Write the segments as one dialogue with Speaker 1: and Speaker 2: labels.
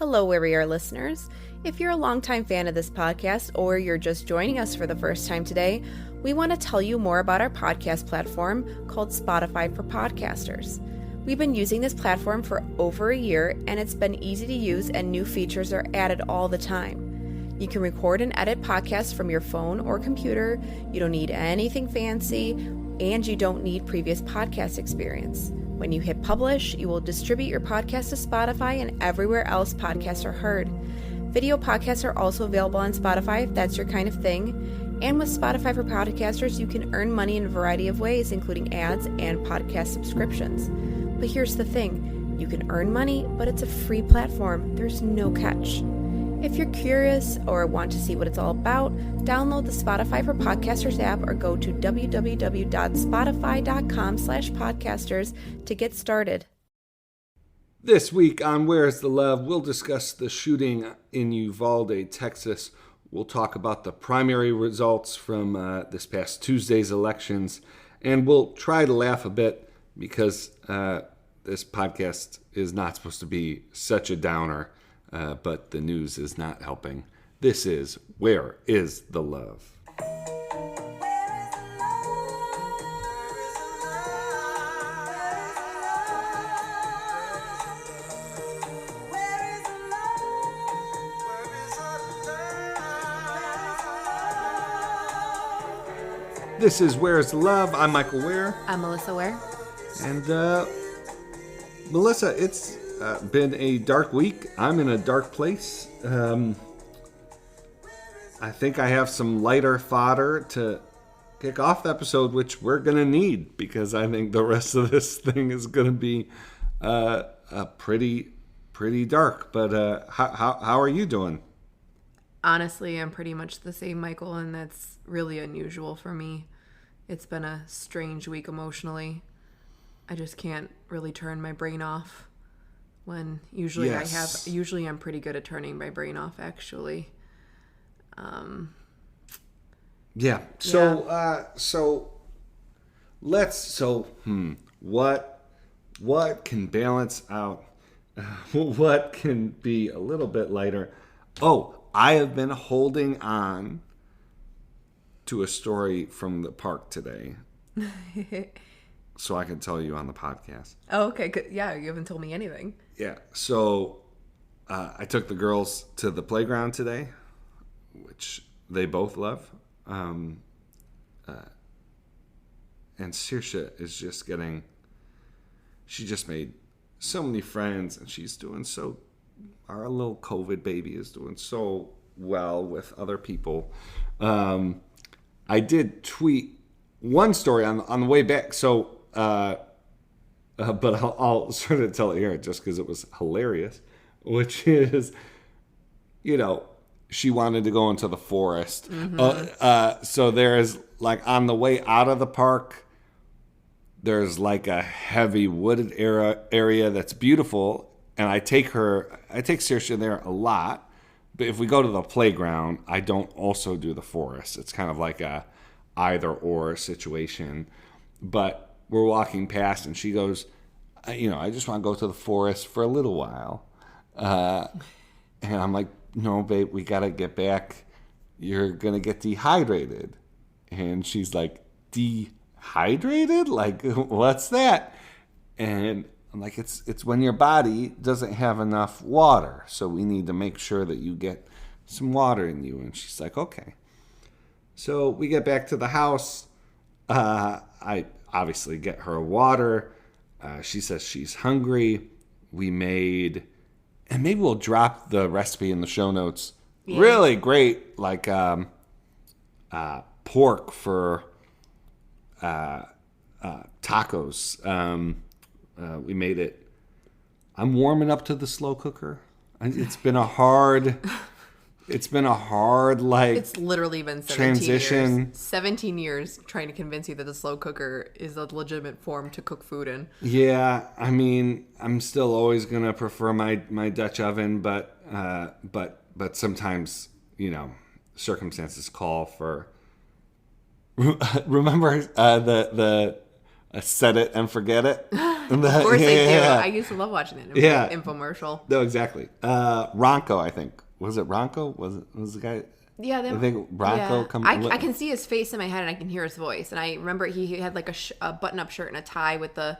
Speaker 1: Hello, where we are listeners. If you're a longtime fan of this podcast or you're just joining us for the first time today, we want to tell you more about our podcast platform called Spotify for Podcasters. We've been using this platform for over a year, and it's been easy to use, and new features are added all the time. You can record and edit podcasts from your phone or computer. You don't need anything fancy, and you don't need previous podcast experience. When you hit publish, you will distribute your podcast to Spotify and everywhere else podcasts are heard. Video podcasts are also available on Spotify if that's your kind of thing. And with Spotify for Podcasters, you can earn money in a variety of ways, including ads and podcast subscriptions. But here's the thing, you can earn money, but it's a free platform. There's no catch. If you're curious or want to see what it's all about, download the Spotify for Podcasters app or go to www.spotify.com/podcasters to get started.
Speaker 2: This week on Where's the Love, we'll discuss the shooting in Uvalde, Texas. We'll talk about the primary results from this past Tuesday's elections, and we'll try to laugh a bit because this podcast is not supposed to be such a downer. But the news is not helping. This is Where is the Love? This is Where's the Love? I'm Michael Ware.
Speaker 1: I'm Melissa Ware.
Speaker 2: And Melissa, it's been a dark week. I'm in a dark place. I think I have some lighter fodder to kick off the episode, which we're going to need because I think the rest of this thing is going to be pretty dark. But how are you doing?
Speaker 1: Honestly, I'm pretty much the same, Michael, and that's really unusual for me. It's been a strange week emotionally. I just can't really turn my brain off. When usually
Speaker 2: yes.
Speaker 1: Usually I'm pretty good at turning my brain off, actually.
Speaker 2: Yeah. What can balance out? What can be a little bit lighter? Oh, I have been holding on to a story from the park today. So I can tell you on the podcast.
Speaker 1: Oh, okay. Good. Yeah, you haven't told me anything.
Speaker 2: Yeah. So I took the girls to the playground today, which they both love. And Saoirse is just she just made so many friends, and she's doing our little COVID baby is doing so well with other people. I did tweet one story on the way back. So, but I'll sort of tell it here just because it was hilarious, which is, she wanted to go into the forest. Mm-hmm. So there's on the way out of the park, there's a heavy wooded area that's beautiful. And I take Saoirse there a lot. But if we go to the playground, I don't also do the forest. It's kind of like a either or situation. But we're walking past and she goes, I just want to go to the forest for a little while. And I'm like, no, babe, we got to get back. You're going to get dehydrated. And she's like, dehydrated? What's that? And I'm like, it's when your body doesn't have enough water. So we need to make sure that you get some water in you. And she's like, okay. So we get back to the house. I obviously get her water. She says she's hungry. We made, and maybe we'll drop the recipe in the show notes. Yeah. Really great, pork for tacos. We made it. I'm warming up to the slow cooker. It's been a hard. It's literally been 17 transition.
Speaker 1: Years. 17 years trying to convince you that the slow cooker is a legitimate form to cook food in.
Speaker 2: Yeah, I mean, I'm still always gonna prefer my Dutch oven, but sometimes circumstances call for. Remember the set it and forget it? Of
Speaker 1: course they do. I used to love watching that infomercial.
Speaker 2: No, exactly. Ronco, I think. Was it Ronco? Was the guy?
Speaker 1: Yeah,
Speaker 2: I think Ronco.
Speaker 1: I can see his face in my head and I can hear his voice. And I remember he had like a button-up shirt and a tie with the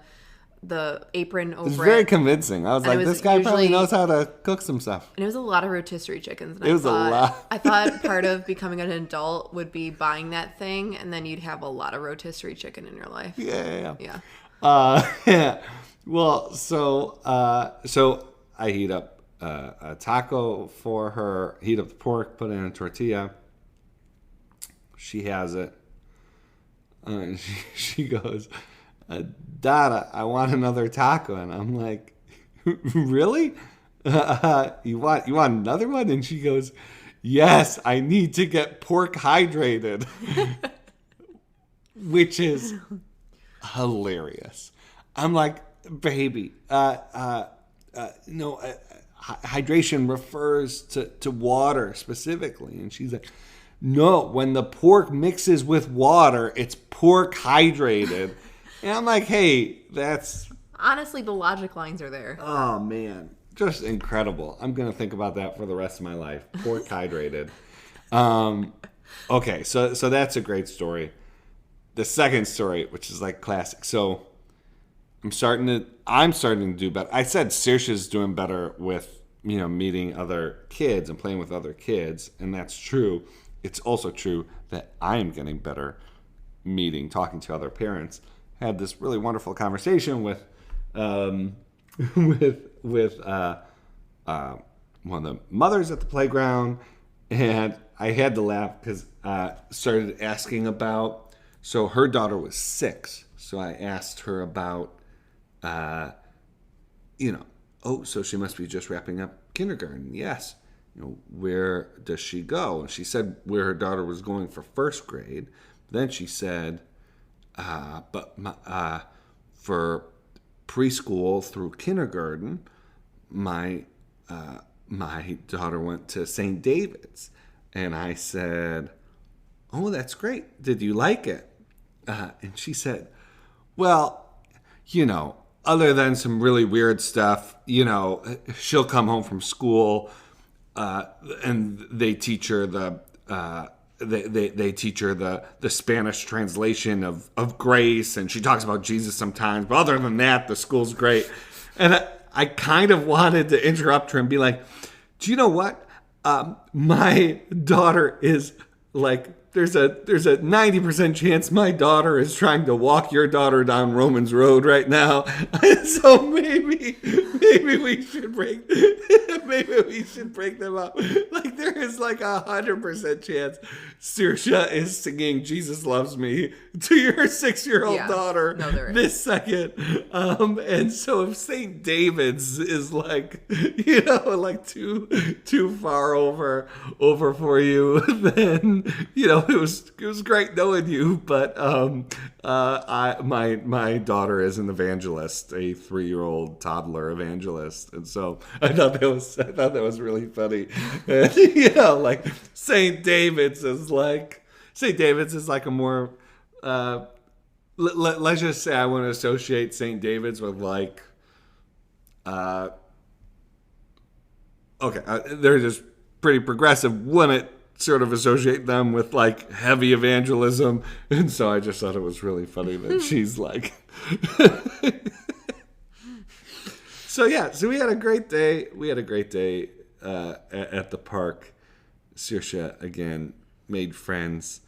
Speaker 1: apron over it.
Speaker 2: It was very convincing. I was like, this guy probably knows how to cook some stuff.
Speaker 1: And it was a lot of rotisserie chickens. And
Speaker 2: it was a lot.
Speaker 1: I thought part of becoming an adult would be buying that thing, and then you'd have a lot of rotisserie chicken in your life.
Speaker 2: Yeah.
Speaker 1: Yeah.
Speaker 2: Well, so I heat up a taco for her, heat up the pork, put it in a tortilla. She has it. She goes, Dada, I want another taco. And I'm like, really? You want another one? And she goes, yes, I need to get pork hydrated. Which is hilarious. I'm like, baby, hydration refers to water specifically. And she's like, no, when the pork mixes with water, it's pork hydrated. And I'm like, hey, that's...
Speaker 1: Honestly, the logic lines are there.
Speaker 2: Oh, man. Just incredible. I'm going to think about that for the rest of my life. Pork hydrated. Okay, so that's a great story. The second story, which is like classic. So I'm starting to do better. I said Saoirse's doing better with, meeting other kids and playing with other kids. And that's true. It's also true that I am getting better talking to other parents. Had this really wonderful conversation with one of the mothers at the playground, and I had to laugh because started asking about. So her daughter was 6, so I asked her about, so she must be just wrapping up kindergarten. Yes, where does she go? And she said where her daughter was going for first grade. Then she said. For preschool through kindergarten, my daughter went to St. David's, and I said, "Oh, that's great. Did you like it?" And she said, "Well, other than some really weird stuff, she'll come home from school, and they teach her the." They teach her the Spanish translation of grace, and she talks about Jesus sometimes. But other than that, the school's great. And I kind of wanted to interrupt her and be like, do you know what? My daughter is like, there's a 90% chance my daughter is trying to walk your daughter down Romans Road right now. So maybe we should break them up. Like there is like 100% chance Saoirse is singing "Jesus Loves Me" to your 6-year-old daughter this second. And so if St. David's is like like too far over for you, then it was great knowing you, but my daughter is an evangelist, a 3-year-old toddler evangelist, and so I thought that was really funny. And, like St. David's is like a more let's just say I want to associate St. David's with like they're just pretty progressive, wouldn't sort of associate them with like heavy evangelism, and so I just thought it was really funny that she's like so we had a great day at the park. Saoirse again made friends.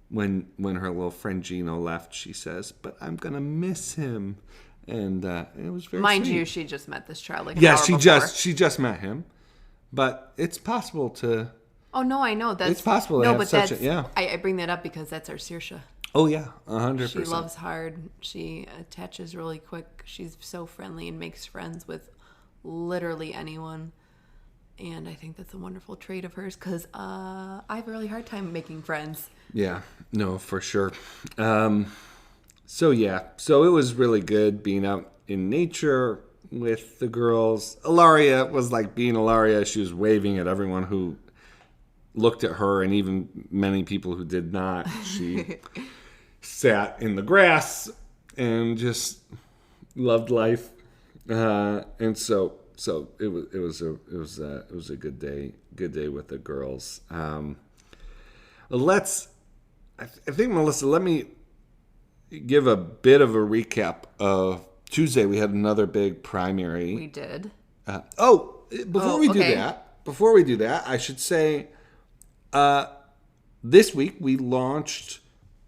Speaker 2: When her little friend Gino left, she says, but I'm gonna miss him, and it was very
Speaker 1: mind
Speaker 2: sweet.
Speaker 1: you, she just met this child like an hour before.
Speaker 2: she just met him, but it's possible to.
Speaker 1: Oh no, I know that's.
Speaker 2: It's possible.
Speaker 1: No,
Speaker 2: to
Speaker 1: but
Speaker 2: have
Speaker 1: that's. I bring that up because that's our Saoirse.
Speaker 2: Oh yeah, 100%.
Speaker 1: She loves hard. She attaches really quick. She's so friendly and makes friends with literally anyone. And I think that's a wonderful trait of hers because I have a really hard time making friends.
Speaker 2: Yeah, no, for sure. So it was really good being out in nature with the girls. Ilaria was like being Ilaria. She was waving at everyone who looked at her, and even many people who did not. She sat in the grass and just, loved life, and so it was a good day with the girls. I think, Melissa, let me give a bit of a recap of Tuesday. We had another big primary.
Speaker 1: We did.
Speaker 2: Before we do that, I should say, this week we launched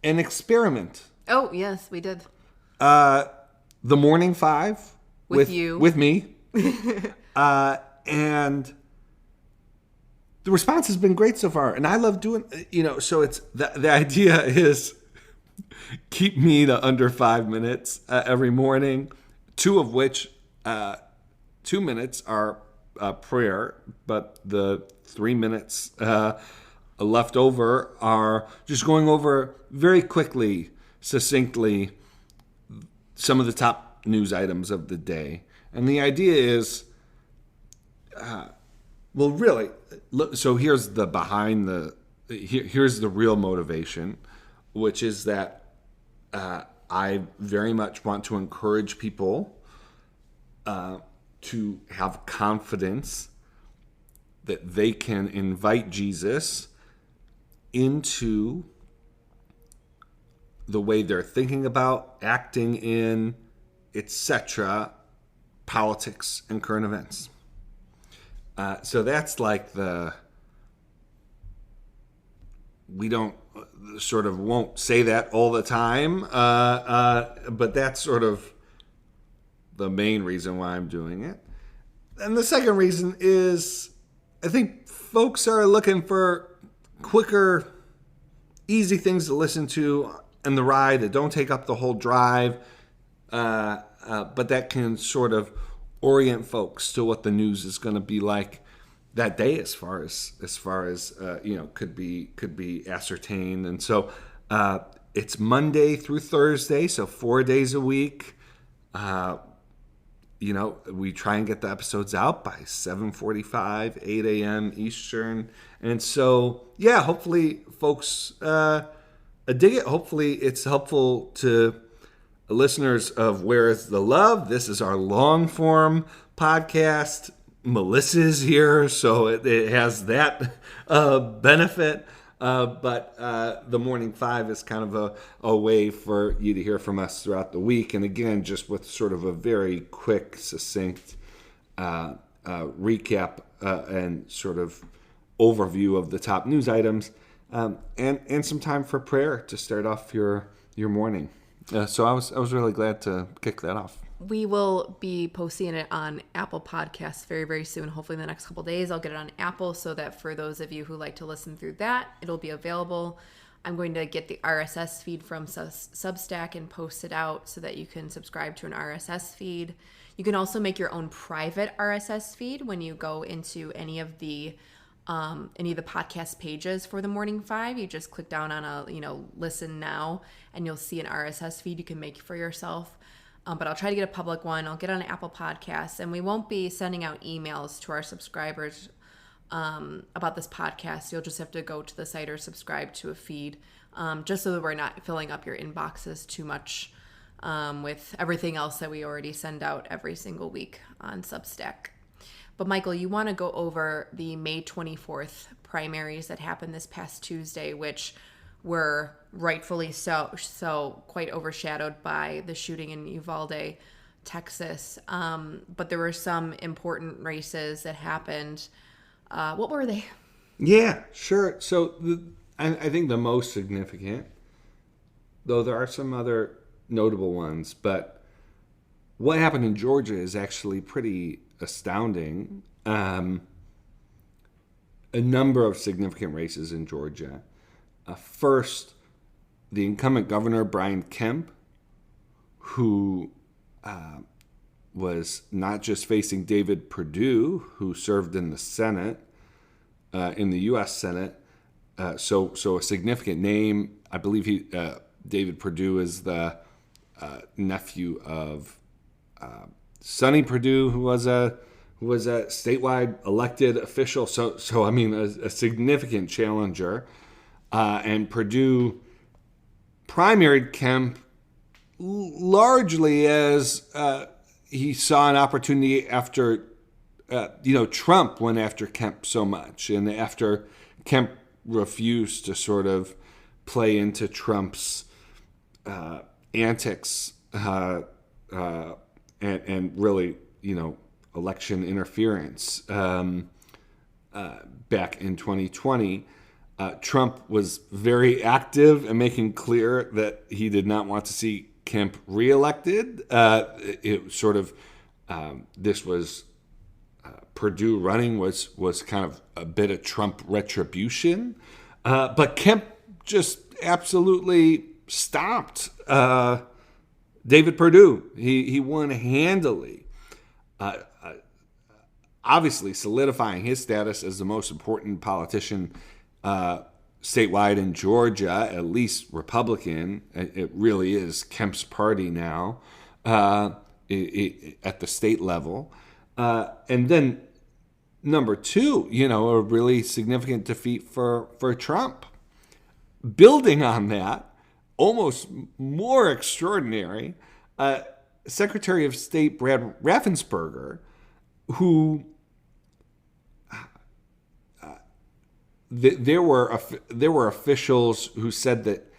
Speaker 2: an experiment.
Speaker 1: Oh, yes, we did.
Speaker 2: The Morning Five
Speaker 1: with you,
Speaker 2: with me, and the response has been great so far, and I love doing. So it's the idea is keep me to under 5 minutes every morning, two of which 2 minutes are prayer, but the 3 minutes left over are just going over very quickly, succinctly, some of the top news items of the day. And the idea is, so here's here's the real motivation, which is that I very much want to encourage people to have confidence that they can invite Jesus into the way they're thinking about, acting in, etc., politics and current events. So that's like we don't won't say that all the time, but that's sort of the main reason why I'm doing it. And the second reason is I think folks are looking for quicker, easy things to listen to in the ride that don't take up the whole drive, but that can sort of orient folks to what the news is going to be like that day, as far as could be ascertained. And so it's Monday through Thursday, so 4 days a week. We try and get the episodes out by 7:45, 8 a.m. Eastern. And so, hopefully folks dig it. Hopefully it's helpful to listeners of Where Is the Love? This is our long-form podcast. Melissa's here, so it has that benefit. But the Morning Five is kind of a way for you to hear from us throughout the week. And again, just with sort of a very quick, succinct recap and sort of overview of the top news items, and some time for prayer to start off your morning. So I was really glad to kick that off.
Speaker 1: We will be posting it on Apple Podcasts very, very soon. Hopefully in the next couple of days, I'll get it on Apple so that for those of you who like to listen through that, it'll be available. I'm going to get the RSS feed from Substack and post it out so that you can subscribe to an RSS feed. You can also make your own private RSS feed when you go into any of the podcast pages for the Morning Five. You just click down on listen now, and you'll see an RSS feed you can make for yourself. But I'll try to get a public one. I'll get on Apple Podcasts, and we won't be sending out emails to our subscribers about this podcast. You'll just have to go to the site or subscribe to a feed, just so that we're not filling up your inboxes too much with everything else that we already send out every single week on Substack. But Michael, you want to go over the May 24th primaries that happened this past Tuesday, which were rightfully so quite overshadowed by the shooting in Uvalde, Texas. But there were some important races that happened. What were they?
Speaker 2: Yeah, sure. So I think the most significant, though there are some other notable ones, but what happened in Georgia is actually pretty astounding. A number of significant races in Georgia. First, the incumbent governor, Brian Kemp, who was not just facing David Perdue, who served in the Senate, in the U.S. Senate, so a significant name. I believe David Perdue is the nephew of Sonny Perdue, who was a statewide elected official. So I mean, a significant challenger. And Perdue primaried Kemp largely as he saw an opportunity after, Trump went after Kemp so much, and after Kemp refused to sort of play into Trump's antics and really, election interference back in 2020. Trump was very active in making clear that he did not want to see Kemp reelected. It sort of this was Perdue running was kind of a bit of Trump retribution, but Kemp just absolutely stopped David Perdue. He won handily, obviously solidifying his status as the most important politician statewide in Georgia, at least Republican. It really is Kemp's party now at the state level. And then number two, a really significant defeat for Trump. Building on that, almost more extraordinary, Secretary of State Brad Raffensperger, who there were officials who said that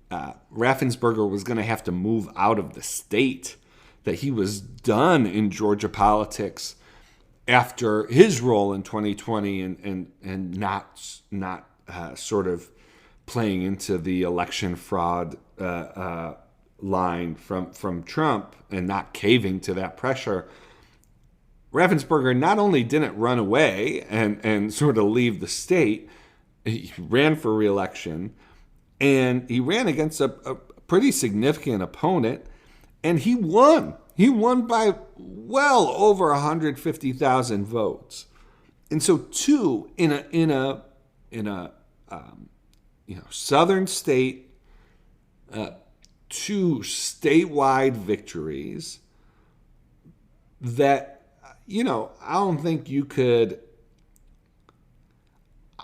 Speaker 2: Raffensperger was going to have to move out of the state, that he was done in Georgia politics after his role in 2020 and not sort of playing into the election fraud line from Trump and not caving to that pressure. Raffensperger not only didn't run away and sort of leave the state, he ran for re-election, and he ran against a pretty significant opponent, and he won. He won by well over 150,000 votes. And so, in a southern state, two statewide victories that, I don't think you could.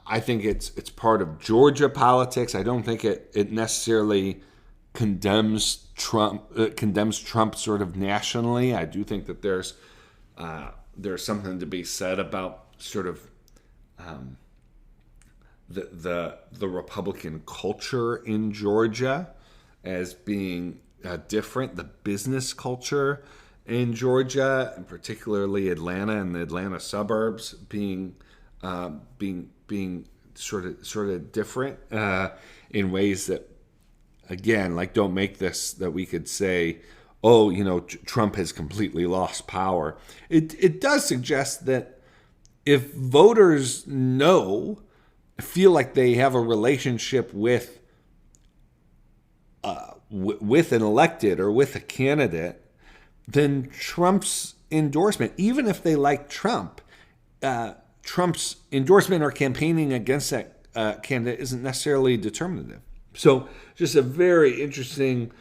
Speaker 2: I think it's part of Georgia politics. I don't think it necessarily condemns Trump sort of nationally. I do think that there's something to be said about sort of the Republican culture in Georgia as being different. The business culture in Georgia, and particularly Atlanta and the Atlanta suburbs, being sort of different in ways that, again, like, don't make this that we could say, Trump has completely lost power. It does suggest that if voters feel like they have a relationship with an elected or with a candidate, then Trump's endorsement, even if they like Trump, Trump's endorsement or campaigning against that candidate isn't necessarily determinative. So just a very interesting,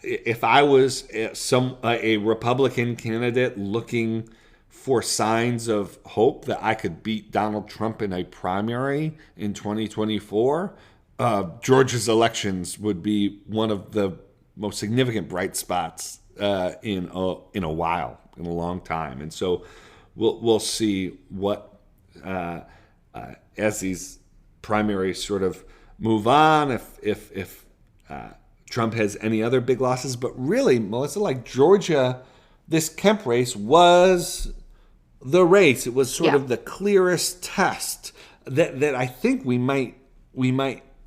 Speaker 2: if I was a Republican candidate looking for signs of hope that I could beat Donald Trump in a primary in 2024, Georgia's elections would be one of the most significant bright spots in a while, in a long time. And so we'll see what as these primaries sort of move on, if Trump has any other big losses. But really, Melissa, like Georgia, this Kemp race was the race. It was sort of the clearest test that I think we might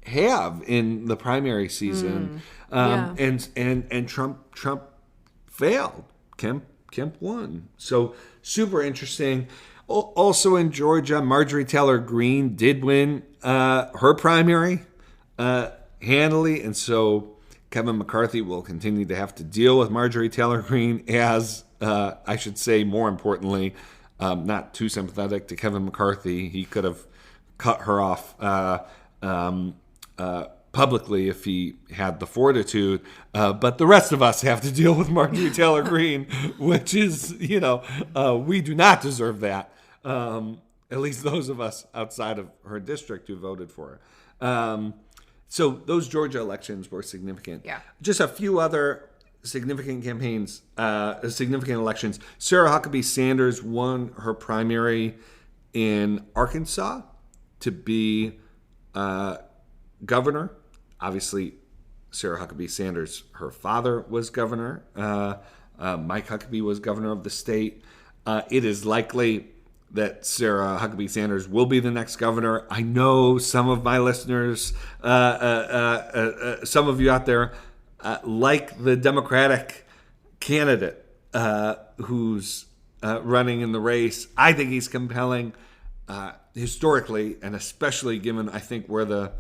Speaker 2: have in the primary season. And Trump failed. Kemp won. So super interesting. Also in Georgia, Marjorie Taylor Greene did win her primary handily, and so Kevin McCarthy will continue to have to deal with Marjorie Taylor Greene as, I should say, more importantly, not too sympathetic to Kevin McCarthy. He could have cut her off publicly if he had the fortitude, but the rest of us have to deal with Marjorie Taylor Greene, which is, we do not deserve that. At least those of us outside of her district who voted for her. So those Georgia elections were significant.
Speaker 1: Yeah.
Speaker 2: Just a few other significant campaigns, significant elections. Sarah Huckabee Sanders won her primary in Arkansas to be governor. Obviously, Sarah Huckabee Sanders, her father was governor. Mike Huckabee was governor of the state. It is likely that Sarah Huckabee Sanders will be the next governor. I know some of my listeners, some of you out there, like the Democratic candidate who's running in the race. I think he's compelling historically, and especially given, I think, where the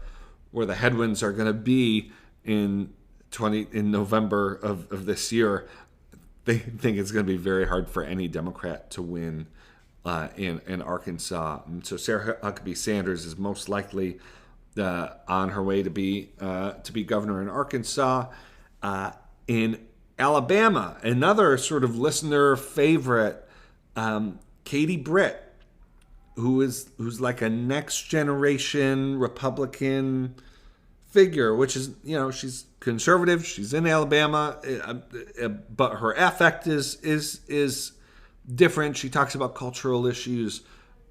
Speaker 2: headwinds are going to be in November of this year. They think it's going to be very hard for any Democrat to win in Arkansas. And so Sarah Huckabee Sanders is most likely on her way to be governor in Arkansas. In Alabama, another sort of listener favorite, Katie Britt, who's like a next generation Republican figure, which is, she's conservative. She's in Alabama, but her affect is different. She talks about cultural issues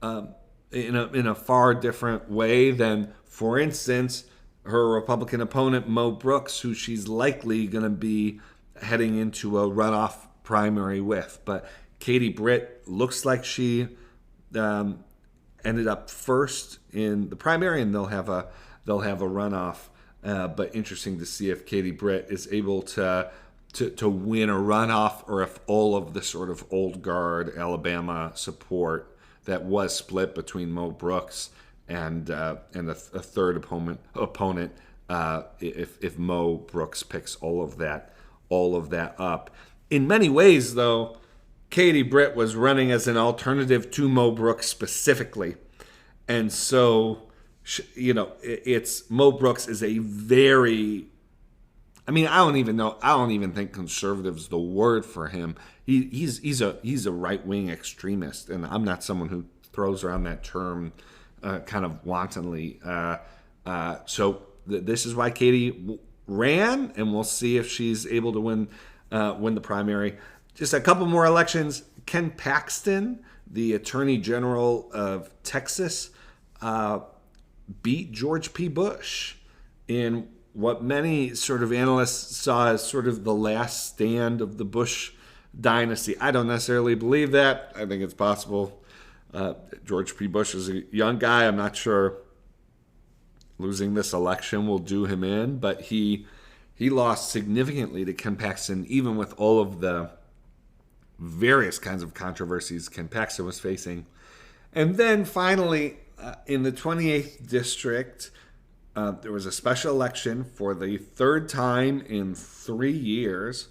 Speaker 2: in a far different way than, for instance, her Republican opponent Mo Brooks, who she's likely going to be heading into a runoff primary with. But Katie Britt looks like she ended up first in the primary, and they'll have a runoff. But interesting to see if Katie Britt is able to win a runoff, or if all of the sort of old guard Alabama support that was split between Mo Brooks and a third opponent, if Mo Brooks picks all of that up. In many ways, though, Katie Britt was running as an alternative to Mo Brooks specifically, and so it's Mo Brooks is a very, I don't even think conservative's the word for him. He's a right-wing extremist, and I'm not someone who throws around that term kind of wantonly. So this is why Katie ran, and we'll see if she's able to win the primary. Just a couple more elections. Ken Paxton, the Attorney General of Texas, beat George P. Bush in what many sort of analysts saw as sort of the last stand of the Bush dynasty. I don't necessarily believe that. I think it's possible. George P. Bush is a young guy. I'm not sure losing this election will do him in, but he lost significantly to Ken Paxton, even with all of the various kinds of controversies Ken Paxton was facing. And then finally, in the 28th district, there was a special election for the third time in 3 years.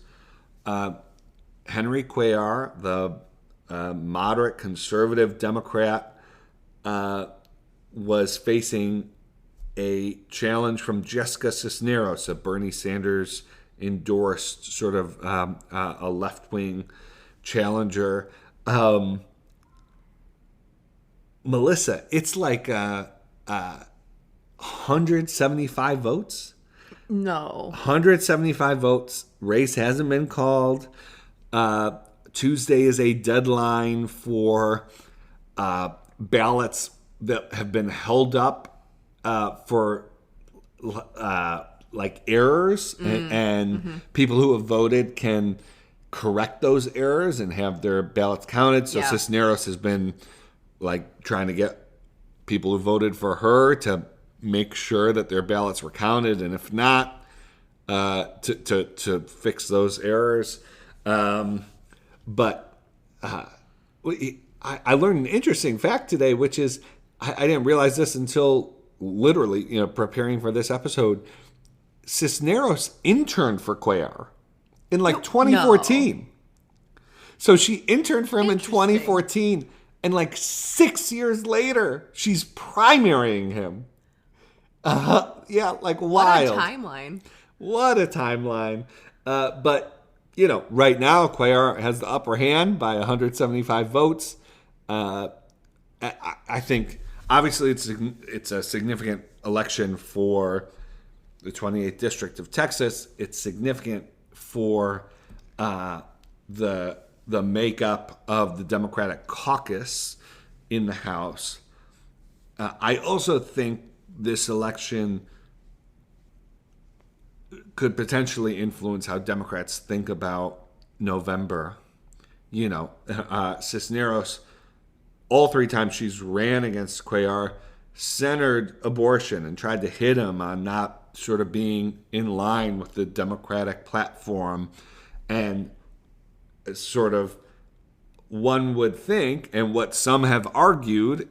Speaker 2: Henry Cuellar, the moderate conservative Democrat, was facing a challenge from Jessica Cisneros, a Bernie Sanders endorsed sort of a left-wing challenger. Melissa, it's like 175 votes.
Speaker 1: No.
Speaker 2: 175 votes. Race hasn't been called. Tuesday is a deadline for ballots that have been held up for like errors, and people who have voted can correct those errors and have their ballots counted. So Cisneros has been like trying to get people who voted for her to make sure that their ballots were counted, and if not, to fix those errors. But I learned an interesting fact today, which is I didn't realize this until literally, preparing for this episode. Cisneros interned for Cuellar in 2014. No. So she interned for him in 2014. And 6 years later, she's primarying him. Wild.
Speaker 1: What a timeline.
Speaker 2: What a timeline. But, right now, Cuellar has the upper hand by 175 votes. I think, obviously, it's a significant election for the 28th District of Texas. It's significant for the makeup of the Democratic caucus in the House. I also think this election could potentially influence how Democrats think about November. Cisneros, all three times she's ran against Cuellar, centered abortion and tried to hit him on not sort of being in line with the Democratic platform. And sort of one would think, and what some have argued,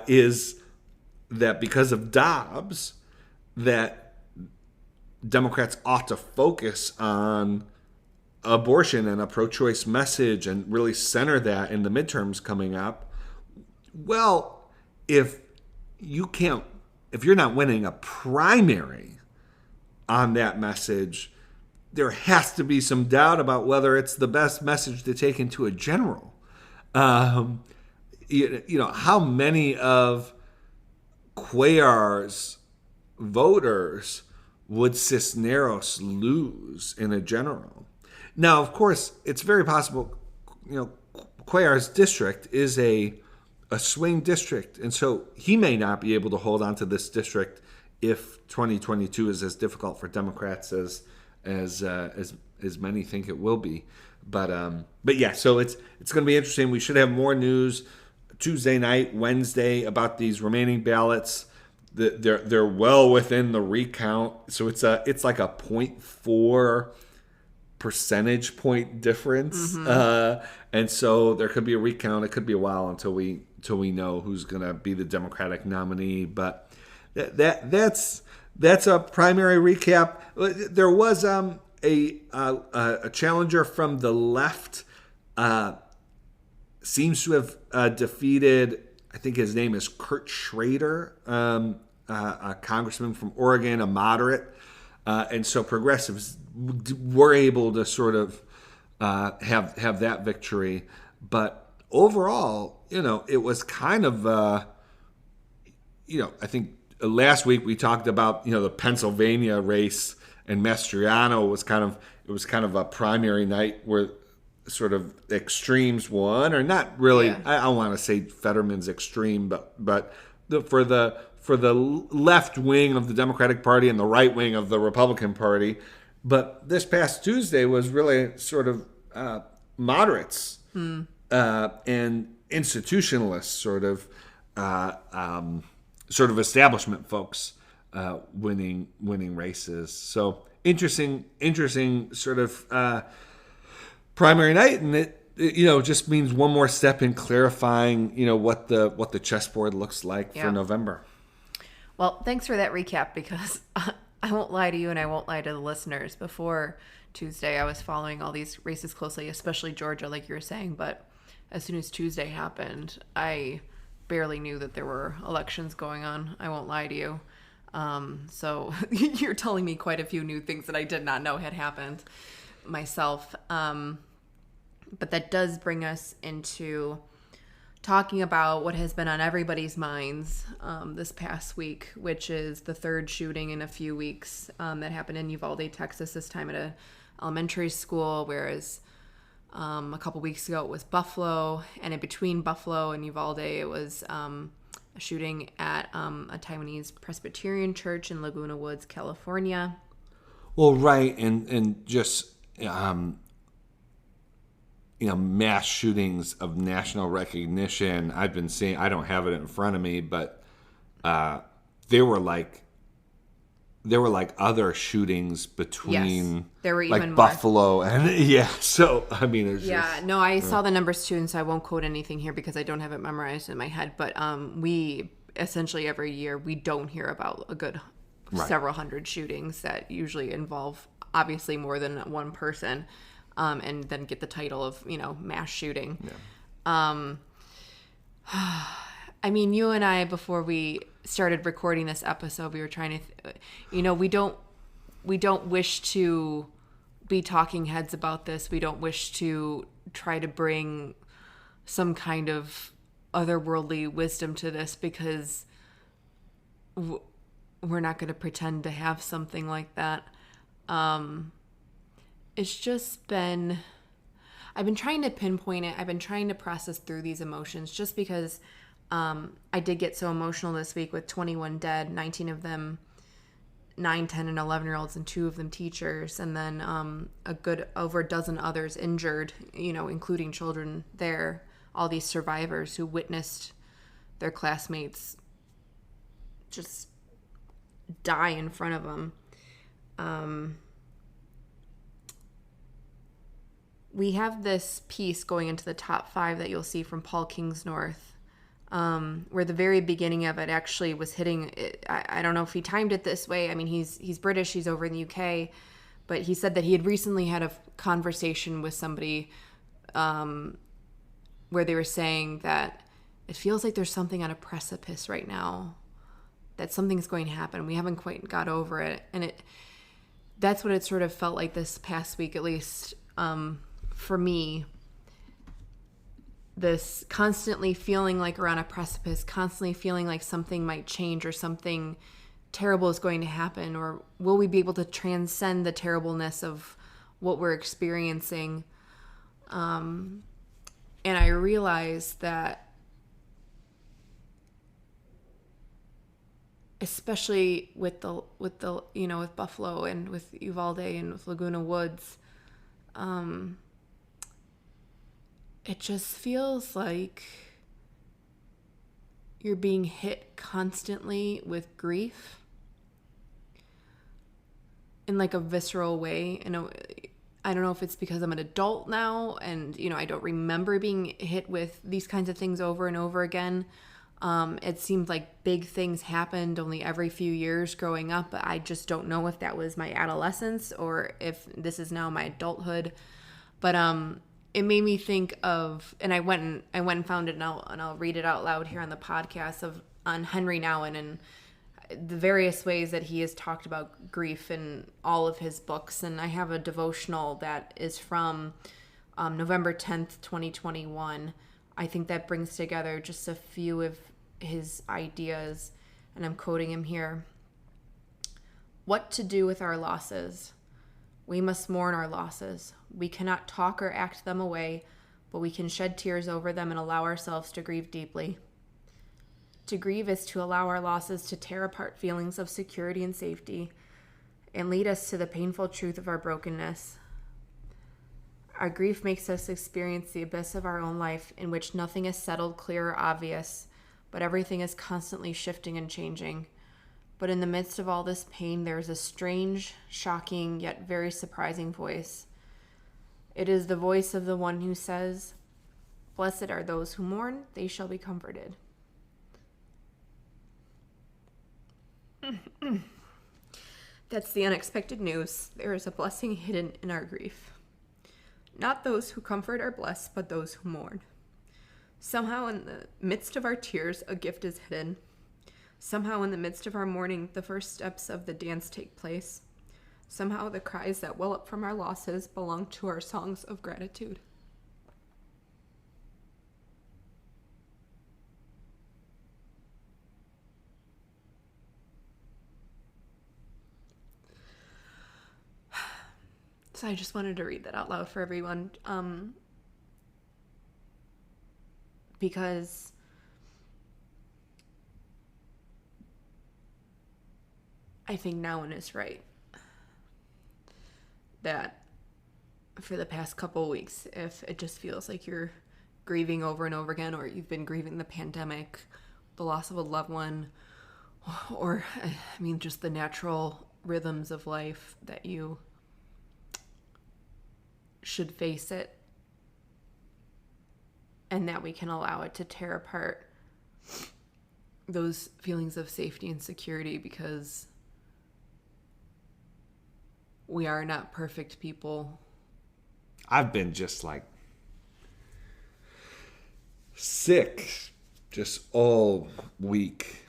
Speaker 2: is that because of Dobbs, that Democrats ought to focus on abortion and a pro-choice message and really center that in the midterms coming up. Well, if you're not winning a primary on that message, there has to be some doubt about whether it's the best message to take into a general. How many of Cuellar's voters would Cisneros lose in a general? Now, of course, it's very possible, Cuellar's district is a swing district, and so he may not be able to hold on to this district if 2022 is as difficult for Democrats as many think it will be. But yeah, so it's going to be interesting. We should have more news Tuesday night, Wednesday about these remaining ballots. They're well within the recount, so it's like a 0.4 percentage point difference, and so there could be a recount. It could be a while until we know who's going to be the Democratic nominee. But that's a primary recap. There was a challenger from the left, seems to have defeated, I think his name is Kurt Schrader, a congressman from Oregon, a moderate. And so progressives were able to sort of have that victory. But overall, it was kind of, I think last week we talked about, the Pennsylvania race, and Mastriano was kind of a primary night where sort of extremes won, or not really. Yeah. I don't want to say Fetterman's extreme, but for the left wing of the Democratic Party and the right wing of the Republican Party. But this past Tuesday was really sort of moderates and institutionalists, sort of establishment folks winning races. So interesting sort of primary night, and it just means one more step in clarifying what the chessboard looks like for November.
Speaker 1: Well, thanks for that recap, because I won't lie to you and I won't lie to the listeners. Before Tuesday, I was following all these races closely, especially Georgia, like you were saying. But as soon as Tuesday happened, I barely knew that there were elections going on. I won't lie to you. So you're telling me quite a few new things that I did not know had happened myself. But that does bring us into talking about what has been on everybody's minds this past week, which is the third shooting in a few weeks that happened in Uvalde, Texas, this time at an elementary school, whereas a couple weeks ago it was Buffalo, and in between Buffalo and Uvalde it was a shooting at a Taiwanese Presbyterian church in Laguna Woods, California.
Speaker 2: Well, right, and just mass shootings of national recognition. I've been seeing, I don't have it in front of me, but there were like other shootings between,
Speaker 1: yes, there were
Speaker 2: like
Speaker 1: even
Speaker 2: Buffalo more. And so I mean, there's
Speaker 1: I saw the numbers too, and so I won't quote anything here because I don't have it memorized in my head. But we essentially every year we don't hear about a good several hundred shootings that usually involve obviously more than one person. And then get the title of, mass shooting. Yeah. I mean, you and I, before we started recording this episode, we were trying to, we don't wish to be talking heads about this. We don't wish to try to bring some kind of otherworldly wisdom to this, because we're not going to pretend to have something like that. It's just been, I've been trying to pinpoint it. I've been trying to process through these emotions just because I did get so emotional this week with 21 dead, 19 of them 9, 10, and 11-year-olds, and 2 of them teachers, and then a good over a dozen others injured, including children there, all these survivors who witnessed their classmates just die in front of them. We have this piece going into the top 5 that you'll see from Paul Kingsnorth, where the very beginning of it actually was hitting it. I don't know if he timed it this way. I mean, he's British, he's over in the UK, but he said that he had recently had a conversation with somebody where they were saying that it feels like there's something on a precipice right now, that something's going to happen. We haven't quite got over it. And that's what it sort of felt like this past week, at least for me. This constantly feeling like we're on a precipice, constantly feeling like something might change or something terrible is going to happen, or will we be able to transcend the terribleness of what we're experiencing? And I realized that, especially with Buffalo and with Uvalde and with Laguna Woods, it just feels like you're being hit constantly with grief in like a visceral way. I don't know if it's because I'm an adult now and, I don't remember being hit with these kinds of things over and over again. It seemed like big things happened only every few years growing up, but I just don't know if that was my adolescence or if this is now my adulthood. But it made me think of, and I went and found it, and I'll read it out loud here on the podcast on Henry Nouwen and the various ways that he has talked about grief in all of his books. And I have a devotional that is from November 10th, 2021. I think that brings together just a few of his ideas, and I'm quoting him here. What to do with our losses? We must mourn our losses. We cannot talk or act them away, but we can shed tears over them and allow ourselves to grieve deeply. To grieve is to allow our losses to tear apart feelings of security and safety and lead us to the painful truth of our brokenness. Our grief makes us experience the abyss of our own life in which nothing is settled, clear, or obvious, but everything is constantly shifting and changing. But in the midst of all this pain, there is a strange, shocking, yet very surprising voice. It is the voice of the one who says, "Blessed are those who mourn, they shall be comforted." That's the unexpected news. There is a blessing hidden in our grief. Not those who comfort are blessed, but those who mourn. Somehow in the midst of our tears, a gift is hidden. Somehow in the midst of our mourning, the first steps of the dance take place. Somehow the cries that well up from our losses belong to our songs of gratitude. So I just wanted to read that out loud for everyone, because I think Nouwen is right. That for the past couple of weeks, if it just feels like you're grieving over and over again, or you've been grieving the pandemic, the loss of a loved one, or, just the natural rhythms of life, that you should face it, and that we can allow it to tear apart those feelings of safety and security, because we are not perfect people.
Speaker 2: I've been just sick just all week.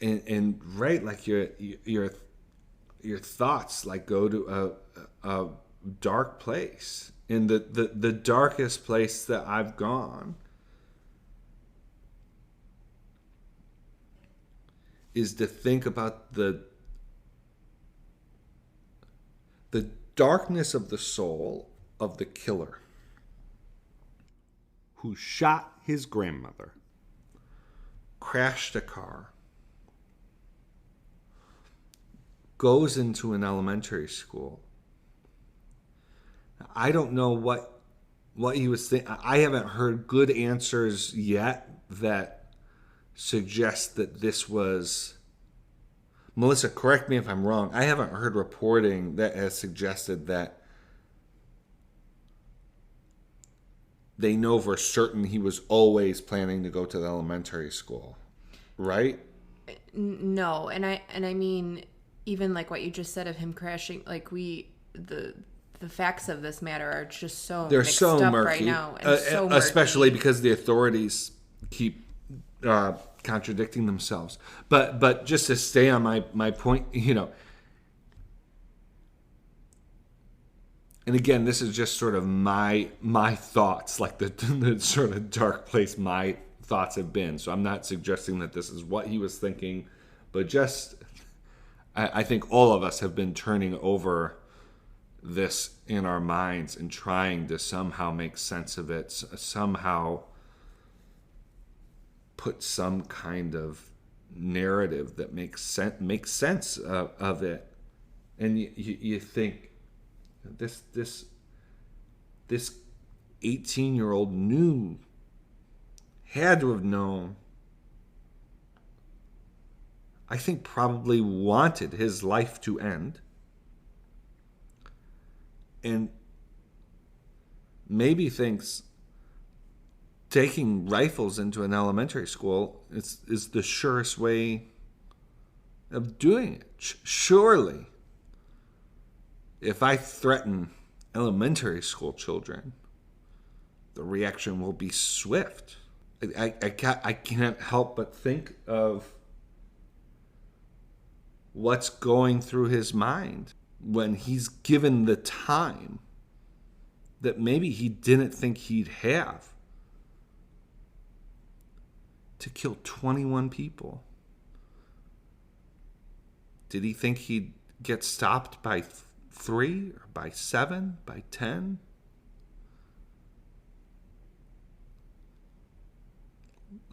Speaker 2: And right, like your thoughts go to a dark place. In the darkest place that I've gone, is to think about the darkness of the soul of the killer who shot his grandmother, crashed a car, goes into an elementary school. I don't know what he was thinking. I haven't heard good answers yet that suggest that this was... Melissa, correct me if I'm wrong. I haven't heard reporting that has suggested that they know for certain he was always planning to go to the elementary school, right?
Speaker 1: No, and I mean, even like what you just said of him crashing, like the facts of this matter are just so
Speaker 2: They're
Speaker 1: mixed
Speaker 2: so
Speaker 1: up
Speaker 2: murky,
Speaker 1: right now, and so murky.
Speaker 2: especially because the authorities keep contradicting themselves. But just to stay on my point, and again, this is just sort of my thoughts, like the sort of dark place my thoughts have been. So I'm not suggesting that this is what he was thinking, but just I think all of us have been turning over this in our minds and trying to somehow make sense of it, somehow put some kind of narrative that makes sense of it. And you think this 18-year-old had to have known, I think probably wanted his life to end, and maybe thinks taking rifles into an elementary school is the surest way of doing it. Surely, if I threaten elementary school children, the reaction will be swift. I can't help but think of what's going through his mind when he's given the time that maybe he didn't think he'd have to kill 21 people. Did he think he'd get stopped by 3 or by 7, by 10?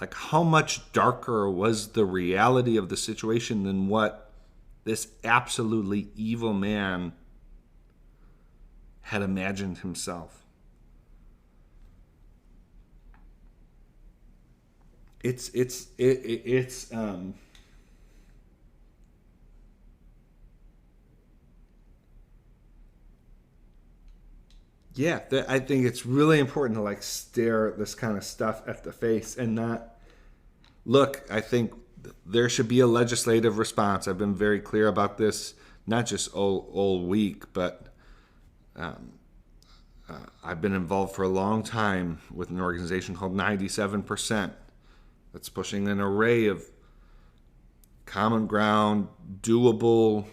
Speaker 2: Like, how much darker was the reality of the situation than what this absolutely evil man had imagined himself? It's yeah, I think it's really important to like stare this kind of stuff at the face and not look. I think there should be a legislative response. I've been very clear about this, not just all week, but I've been involved for a long time with an organization called 97%. That's pushing an array of common ground, doable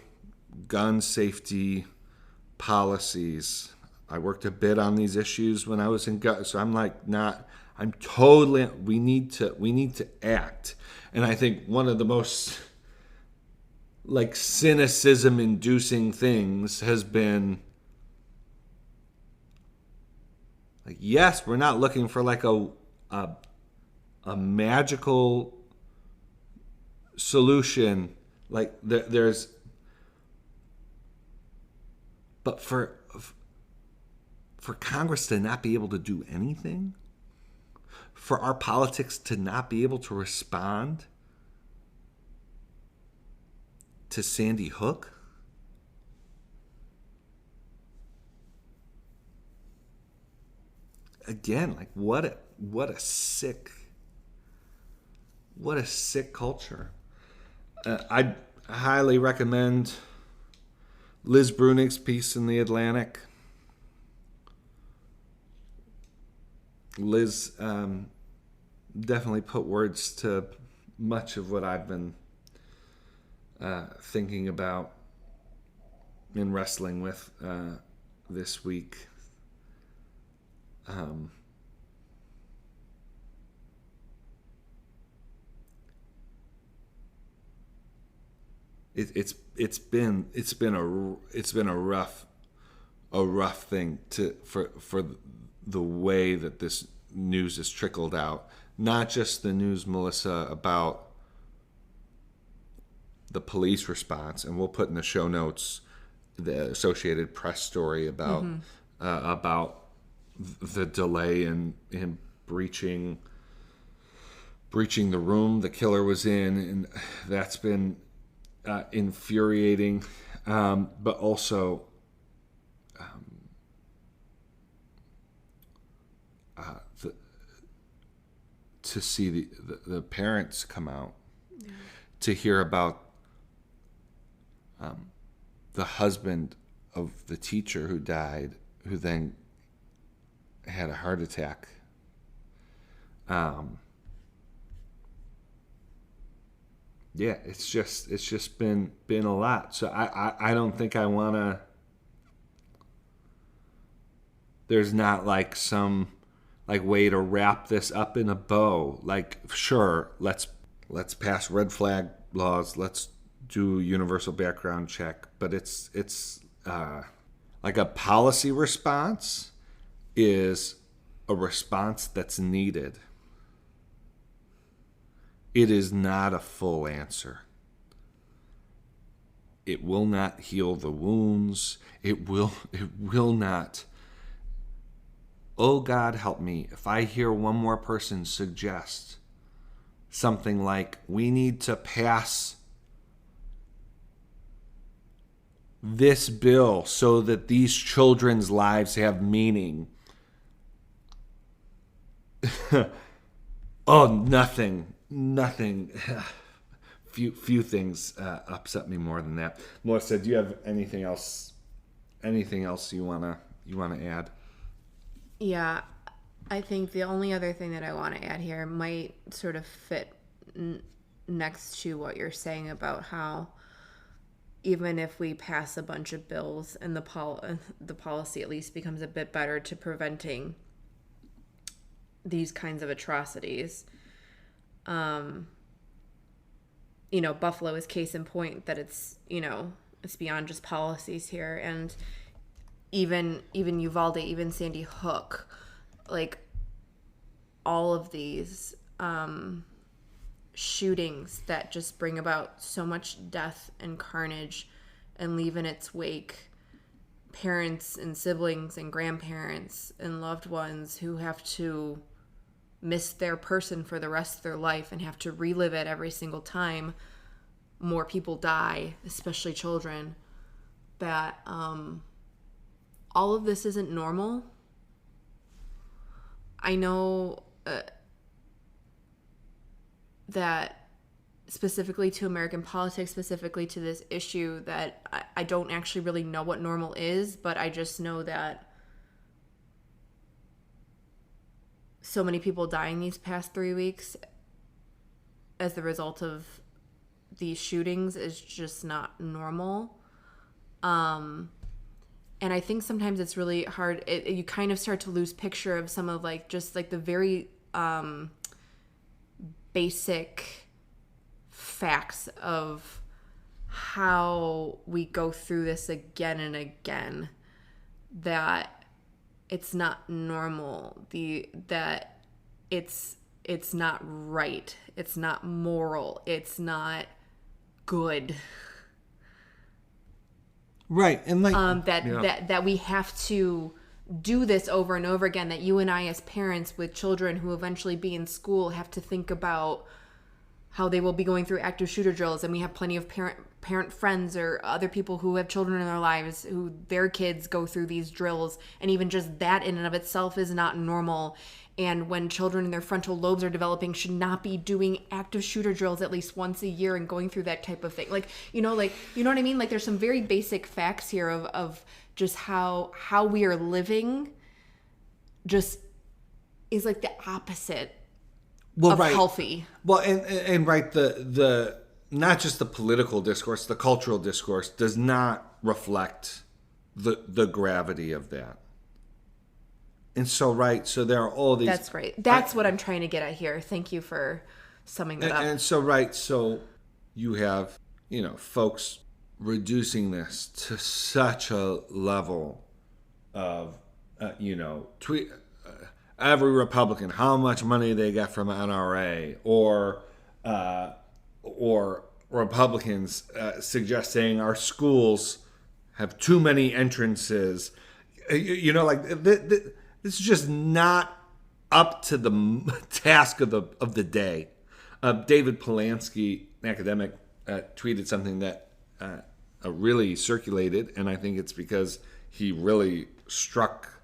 Speaker 2: gun safety policies. I worked a bit on these issues when I was in gun, so we need to act. And I think one of the most like cynicism inducing things has been like, yes, we're not looking for like a magical solution, like there's, but for Congress to not be able to do anything, for our politics to not be able to respond to Sandy Hook, again, like what a sick culture. I'd highly recommend Liz Brunig's piece in The Atlantic. Liz definitely put words to much of what I've been thinking about and wrestling with this week. it's been a rough thing for the way that this news has trickled out. Not just the news, Melissa, about the police response, and we'll put in the show notes the Associated Press story about the delay in breaching the room the killer was in, and that's been infuriating, but also to see the parents come out, to hear about the husband of the teacher who died, who then had a heart attack. It's just been a lot. So I don't think I want to. There's not like some way to wrap this up in a bow. Like, sure, let's pass red flag laws. Let's do universal background check. But it's like a policy response is a response that's needed. It is not a full answer. It will not heal the wounds. It will not. Oh, God, help me. If I hear one more person suggest something like, we need to pass this bill so that these children's lives have meaning. Oh, nothing. Few things upset me more than that. Melissa, do you have anything else you wanna add?
Speaker 1: Yeah, I think the only other thing that I want to add here might sort of fit next to what you're saying about how even if we pass a bunch of bills and the policy at least becomes a bit better to preventing these kinds of atrocities, Buffalo is case in point that it's beyond just policies here. And even Uvalde, even Sandy Hook, like all of these shootings that just bring about so much death and carnage and leave in its wake parents and siblings and grandparents and loved ones who have to miss their person for the rest of their life and have to relive it every single time more people die, especially children, that all of this isn't normal. I know that specifically to American politics, specifically to this issue, that I don't actually really know what normal is, but I just know that so many people dying these past 3 weeks as the result of these shootings is just not normal. And I think sometimes it's really hard. You kind of start to lose picture of some of the very basic facts of how we go through this again and again. That it's not normal. That it's not right. It's not moral. It's not good.
Speaker 2: Right, and
Speaker 1: that we have to do this over and over again, that you and I as parents with children who eventually be in school have to think about how they will be going through active shooter drills, and we have plenty of parent friends or other people who have children in their lives who their kids go through these drills, and even just that in and of itself is not normal. And when children in their frontal lobes are developing, should not be doing active shooter drills at least once a year and going through that type of thing. You know what I mean? Like, there's some very basic facts here of just how we are living just is like the opposite of healthy.
Speaker 2: Well, and right, the not just the political discourse, the cultural discourse does not reflect the gravity of that. And so there are all these...
Speaker 1: That's great. That's what I'm trying to get at here. Thank you for summing that up.
Speaker 2: And so you have folks reducing this to such a level of, tweet every Republican how much money they get from NRA, or Republicans suggesting our schools have too many entrances. This is just not up to the task of the day. David Polanski, an academic, tweeted something that really circulated, and I think it's because he really struck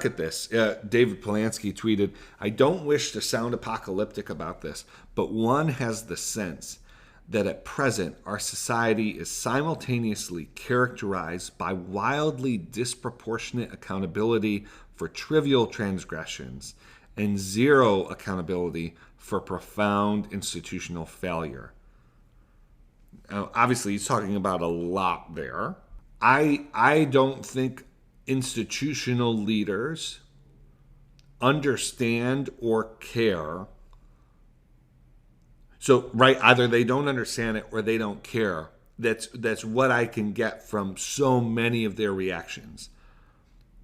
Speaker 2: at this. David Polanski tweeted, "I don't wish to sound apocalyptic about this, but one has the sense that at present our society is simultaneously characterized by wildly disproportionate accountability for trivial transgressions and zero accountability for profound institutional failure." Obviously, he's talking about a lot there. I don't think institutional leaders understand or care. So, right, either they don't understand it or they don't care. That's what I can get from so many of their reactions.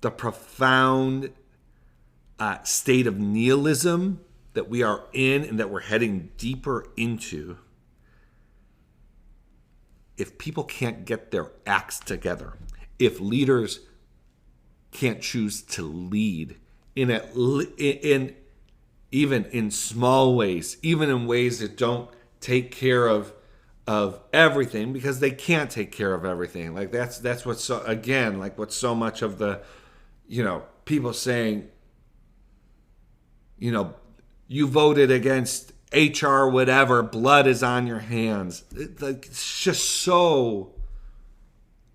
Speaker 2: The profound state of nihilism that we are in and that we're heading deeper into. If people can't get their acts together, if leaders can't choose to lead in even in small ways, even in ways that don't take care of everything, because they can't take care of everything. Like that's what's so, again, like what's so much of the, people saying, you voted against HR whatever, blood is on your hands. It's just so,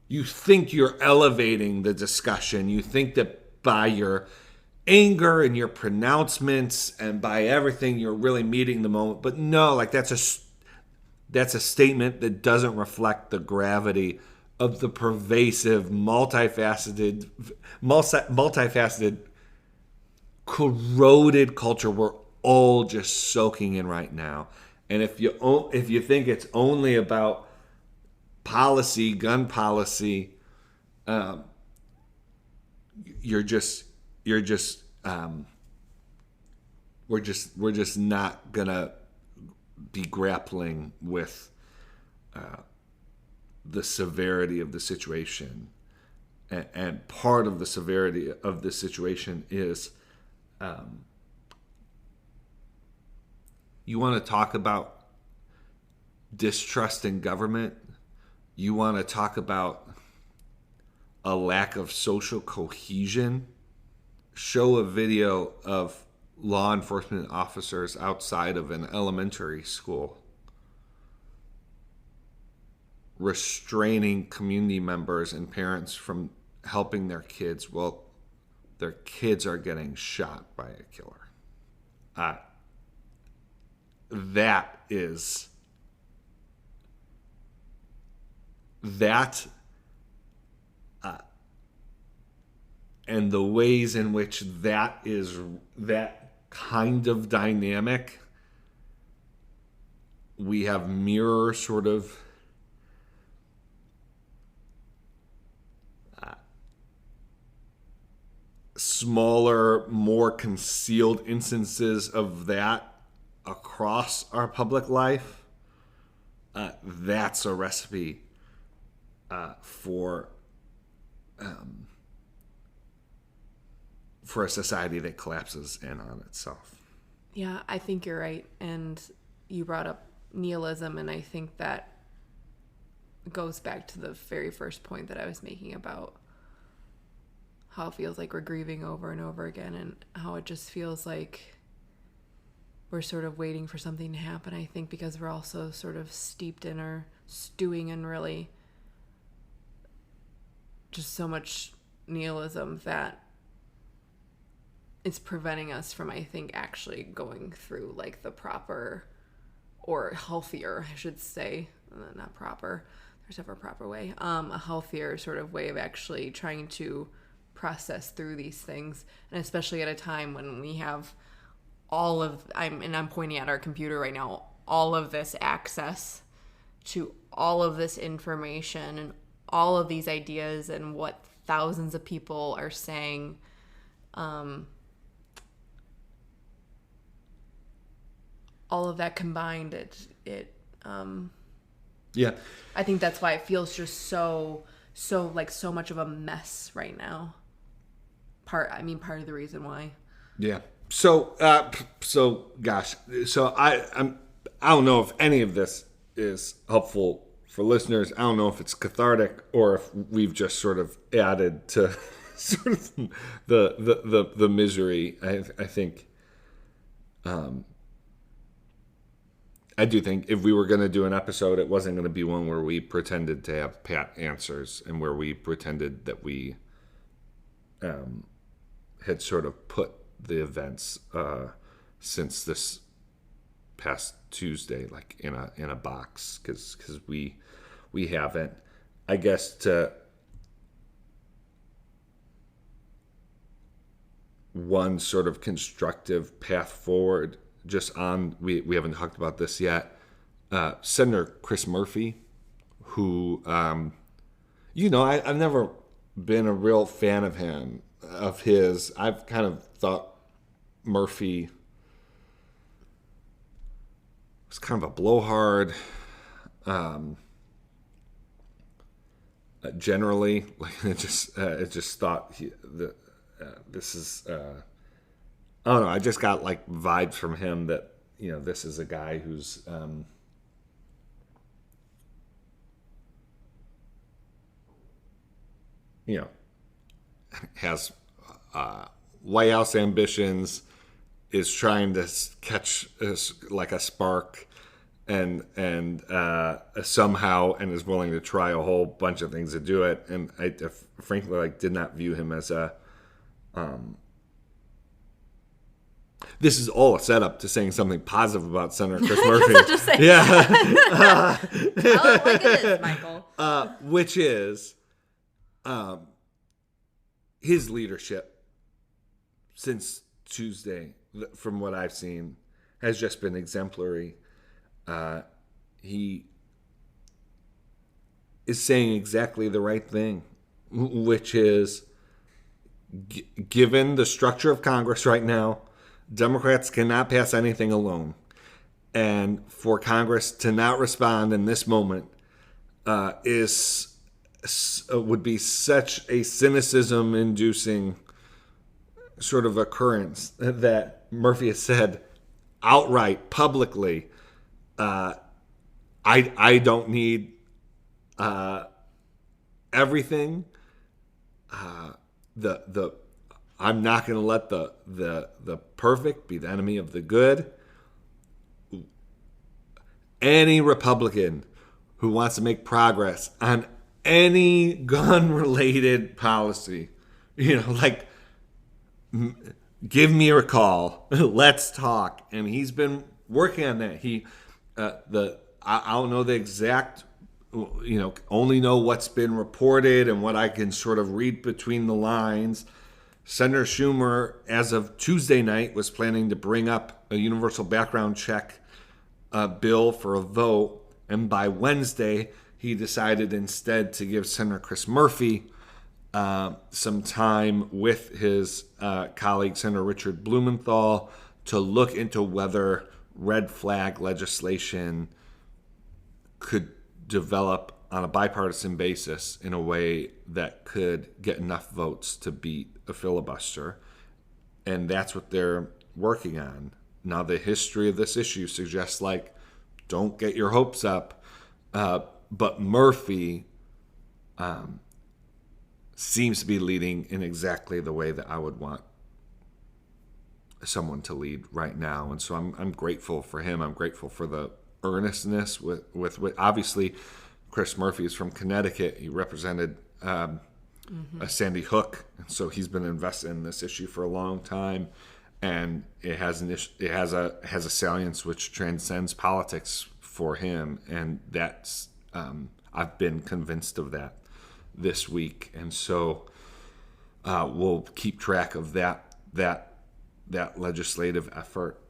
Speaker 2: you think you're elevating the discussion. You think that by your anger and your pronouncements and by everything, you're really meeting the moment. But no, like that's a statement that doesn't reflect the gravity of the pervasive, multifaceted, corroded culture we're all just soaking in right now. And if you think it's only about policy, gun policy, we're just not gonna be grappling with the severity of the situation, and part of the severity of the situation is you want to talk about distrust in government. You want to talk about a lack of social cohesion. Show a video of law enforcement officers outside of an elementary school restraining community members and parents from helping their kids. Well, their kids are getting shot by a killer. And the ways in which that kind of dynamic, we have mirror sort of smaller, more concealed instances of that across our public life. That's a recipe for a society that collapses in on itself.
Speaker 1: Yeah, I think you're right. And you brought up nihilism, and I think that goes back to the very first point that I was making about how it feels like we're grieving over and over again, and how it just feels like we're sort of waiting for something to happen, I think, because we're also sort of steeped in or stewing in really just so much nihilism that it's preventing us from, I think, actually going through like the proper or healthier, I should say, not proper, there's never a proper way, a healthier sort of way of actually trying to process through these things. And especially at a time when we have I'm pointing at our computer right now, all of this access to all of this information and all of these ideas and what thousands of people are saying, all of that combined,
Speaker 2: yeah,
Speaker 1: I think that's why it feels just so much of a mess right now. Part of the reason why.
Speaker 2: Yeah. So gosh, I don't know if any of this is helpful for listeners. I don't know if it's cathartic or if we've just sort of added to sort of the misery. I think. I do think if we were going to do an episode, it wasn't going to be one where we pretended to have pat answers and where we pretended that we had sort of put the events since this past Tuesday like in a box, because we haven't. I guess to one sort of constructive path forward. Just on, we haven't talked about this yet. Senator Chris Murphy, who, I've never been a real fan of his. I've kind of thought Murphy was kind of a blowhard. Generally, like it just thought this is. I don't know. I just got like vibes from him that this is a guy who's has White House ambitions, is trying to catch like a spark, and somehow, and is willing to try a whole bunch of things to do it. And I frankly did not view him as a. This is all a setup to saying something positive about Senator Chris Murphy.
Speaker 1: Just saying.
Speaker 2: Yeah.
Speaker 1: Tell it like it is, Michael.
Speaker 2: Which is his leadership since Tuesday, from what I've seen, has just been exemplary. He is saying exactly the right thing, which is, given the structure of Congress right now, Democrats cannot pass anything alone. And for Congress to not respond in this moment would be such a cynicism-inducing sort of occurrence that Murphy has said outright, publicly, I don't need everything. I'm not going to let the perfect be the enemy of the good. Any Republican who wants to make progress on any gun-related policy, give me a call. Let's talk. And he's been working on that. I don't know the exact, only know what's been reported and what I can sort of read between the lines. Senator Schumer, as of Tuesday night, was planning to bring up a universal background check bill for a vote. And by Wednesday, he decided instead to give Senator Chris Murphy some time with his colleague, Senator Richard Blumenthal, to look into whether red flag legislation could develop on a bipartisan basis in a way that could get enough votes to beat a filibuster. And that's what they're working on. Now, the history of this issue suggests, don't get your hopes up. But Murphy seems to be leading in exactly the way that I would want someone to lead right now. And so I'm grateful for him. I'm grateful for the earnestness with obviously, Chris Murphy is from Connecticut. He represented a Sandy Hook, and so he's been invested in this issue for a long time, and it has a salience which transcends politics for him, and that's I've been convinced of that this week, and so we'll keep track of that legislative effort.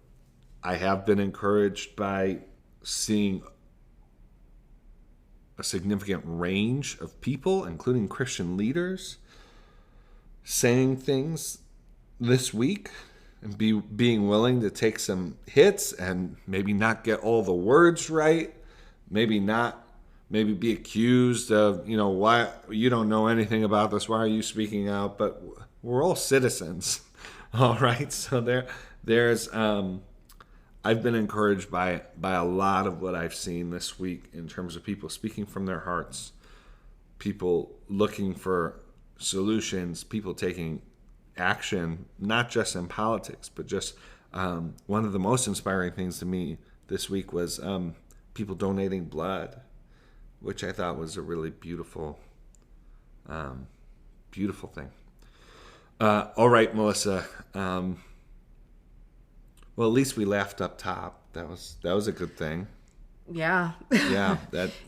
Speaker 2: I have been encouraged by seeing a significant range of people, including Christian leaders, saying things this week and being willing to take some hits and maybe not get all the words right, maybe be accused of, why you don't know anything about this, why are you speaking out? But we're all citizens. All right. So there's I've been encouraged by a lot of what I've seen this week in terms of people speaking from their hearts, people looking for solutions, people taking action, not just in politics, but just one of the most inspiring things to me this week was people donating blood, which I thought was a really beautiful thing. All right, Melissa. Well, at least we laughed up top. That was a good thing.
Speaker 1: Yeah.
Speaker 2: Yeah.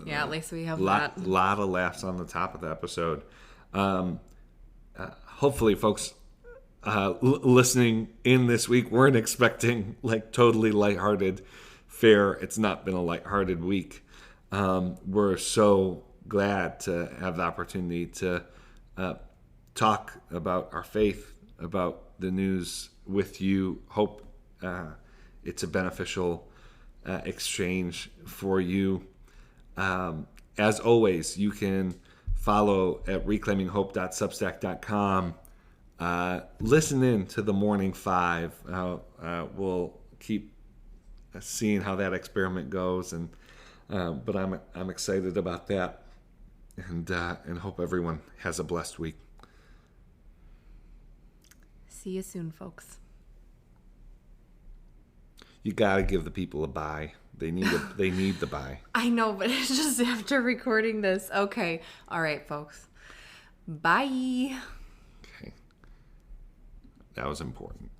Speaker 1: Yeah. At least we have
Speaker 2: that. Lot of laughs on the top of the episode. Hopefully, folks listening in this week weren't expecting like totally lighthearted fare. It's not been a lighthearted week. We're so glad to have the opportunity to talk about our faith, about the news with you. Hope it's a beneficial exchange for you. As always, you can follow at reclaiminghope.substack.com. Listen in to the Morning Five. We'll keep seeing how that experiment goes, but I'm excited about that, and hope everyone has a blessed week.
Speaker 1: See you soon, folks.
Speaker 2: You gotta give the people a bye. They need the bye.
Speaker 1: I know, but it's just after recording this. Okay. All right, folks. Bye.
Speaker 2: Okay. That was important.